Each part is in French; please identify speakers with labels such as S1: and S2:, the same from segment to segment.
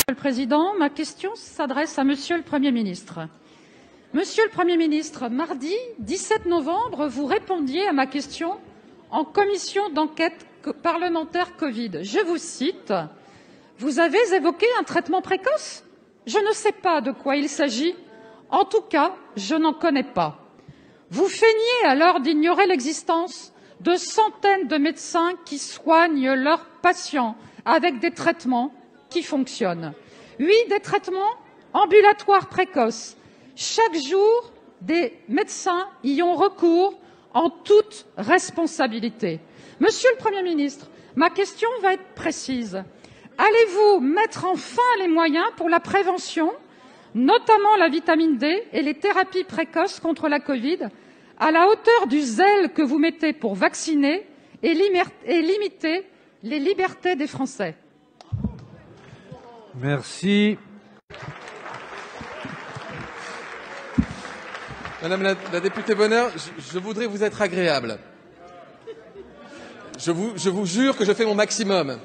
S1: Monsieur le Président, ma question s'adresse à Monsieur le Premier ministre. Monsieur le Premier ministre, mardi 17 novembre, vous répondiez à ma question en commission d'enquête parlementaire Covid. Je vous cite « Vous avez évoqué un traitement précoce ? Je ne sais pas de quoi il s'agit. En tout cas, je n'en connais pas. » Vous feigniez alors d'ignorer l'existence de centaines de médecins qui soignent leurs patients avec des traitements qui fonctionnent. Oui, des traitements ambulatoires précoces. Chaque jour, des médecins y ont recours en toute responsabilité. Monsieur le Premier ministre, ma question va être précise. Allez-vous mettre enfin les moyens pour la prévention, notamment la vitamine D et les thérapies précoces contre la Covid, à la hauteur du zèle que vous mettez pour vacciner et limiter les libertés des Français?
S2: Merci.
S3: Madame la députée Bonheur, je voudrais vous être agréable. Je vous jure que je fais mon maximum.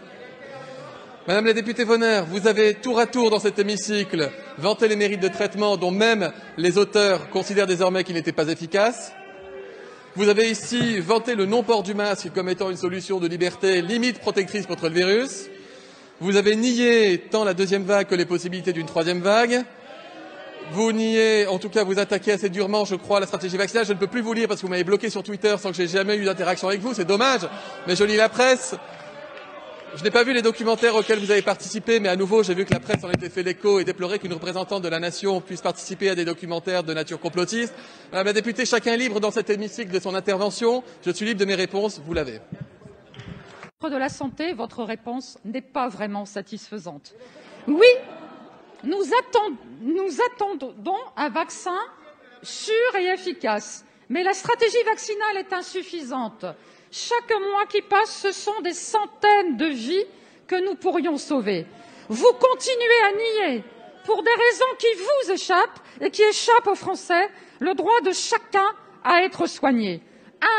S3: Madame la députée Bonheur, vous avez tour à tour dans cet hémicycle vanté les mérites de traitement dont même les auteurs considèrent désormais qu'ils n'étaient pas efficaces. Vous avez ici vanté le non-port du masque comme étant une solution de liberté limite protectrice contre le virus. Vous avez nié tant la deuxième vague que les possibilités d'une troisième vague. Vous niez, en tout cas vous attaquez assez durement, je crois, la stratégie vaccinale. Je ne peux plus vous lire parce que vous m'avez bloqué sur Twitter sans que j'ai jamais eu d'interaction avec vous. C'est dommage, mais je lis la presse. Je n'ai pas vu les documentaires auxquels vous avez participé, mais à nouveau, j'ai vu que la presse en était fait l'écho et déplorait qu'une représentante de la nation puisse participer à des documentaires de nature complotiste. Madame la députée, chacun est libre dans cet hémicycle de son intervention. Je suis libre de mes réponses. Vous l'avez.
S1: De la santé, votre réponse n'est pas vraiment satisfaisante. Oui, nous attendons un vaccin sûr et efficace, mais la stratégie vaccinale est insuffisante. Chaque mois qui passe, ce sont des centaines de vies que nous pourrions sauver. Vous continuez à nier, pour des raisons qui vous échappent et qui échappent aux Français, le droit de chacun à être soigné.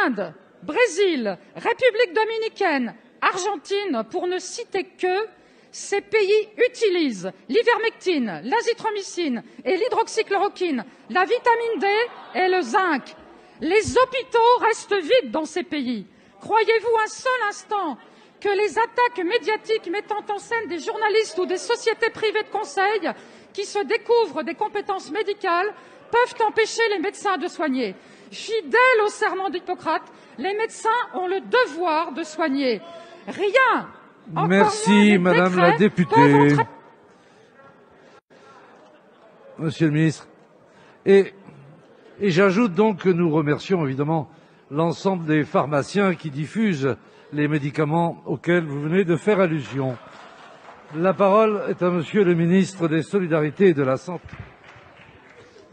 S1: Inde, Brésil, République dominicaine, Argentine, pour ne citer que, ces pays utilisent l'ivermectine, l'azithromycine et l'hydroxychloroquine, la vitamine D et le zinc. Les hôpitaux restent vides dans ces pays. Croyez-vous un seul instant que les attaques médiatiques mettant en scène des journalistes ou des sociétés privées de conseil qui se découvrent des compétences médicales peuvent empêcher les médecins de soigner? Fidèles au serment d'Hippocrate, les médecins ont le devoir de soigner. Rien.
S2: Merci, Madame la députée. Monsieur le ministre. Et j'ajoute donc que nous remercions évidemment l'ensemble des pharmaciens qui diffusent les médicaments auxquels vous venez de faire allusion. La parole est à Monsieur le ministre des Solidarités et de la Santé.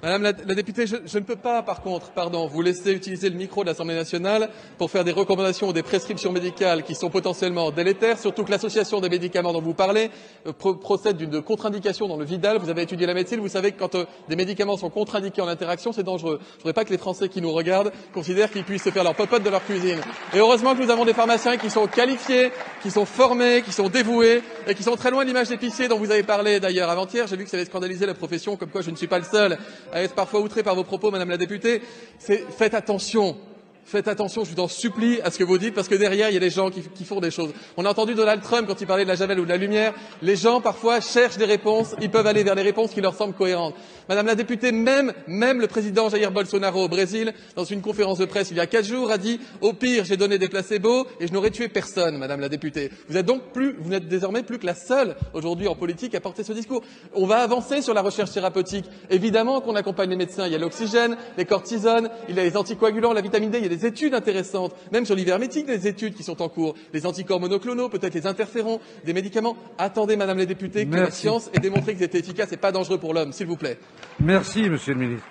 S3: Madame la députée, je ne peux pas, par contre, vous laisser utiliser le micro de l'Assemblée nationale pour faire des recommandations ou des prescriptions médicales qui sont potentiellement délétères, surtout que l'association des médicaments dont vous parlez procède d'une contre-indication dans le Vidal. Vous avez étudié la médecine, vous savez que quand des médicaments sont contre-indiqués en interaction, c'est dangereux. Je ne voudrais pas que les Français qui nous regardent considèrent qu'ils puissent se faire leur popote de leur cuisine. Et heureusement que nous avons des pharmaciens qui sont qualifiés, qui sont formés, qui sont dévoués et qui sont très loin de l'image d'épicier dont vous avez parlé d'ailleurs avant-hier. J'ai vu que ça avait scandalisé la profession, comme quoi je ne suis pas le seul à être parfois outré par vos propos, Madame la députée. Faites attention, je vous en supplie à ce que vous dites, parce que derrière, il y a des gens qui font des choses. On a entendu Donald Trump quand il parlait de la javel ou de la lumière. Les gens, parfois, cherchent des réponses. Ils peuvent aller vers des réponses qui leur semblent cohérentes. Madame la députée, même le président Jair Bolsonaro au Brésil, dans une conférence de presse il y a 4 jours, a dit « Au pire, j'ai donné des placebos et je n'aurais tué personne, Madame la députée ». Vous n'êtes désormais plus que la seule, aujourd'hui, en politique, à porter ce discours. On va avancer sur la recherche thérapeutique. Évidemment qu'on accompagne les médecins. Il y a l'oxygène, les cortisones, il y a les anticoagulants, la vitamine D, il y a des études intéressantes, même sur l'ivermectine, des études qui sont en cours, les anticorps monoclonaux, peut-être les interférons, des médicaments. Attendez, Madame la députée, que la science ait démontré qu'ils étaient efficaces et pas dangereux pour l'homme, s'il vous plaît.
S2: Merci, Monsieur le ministre.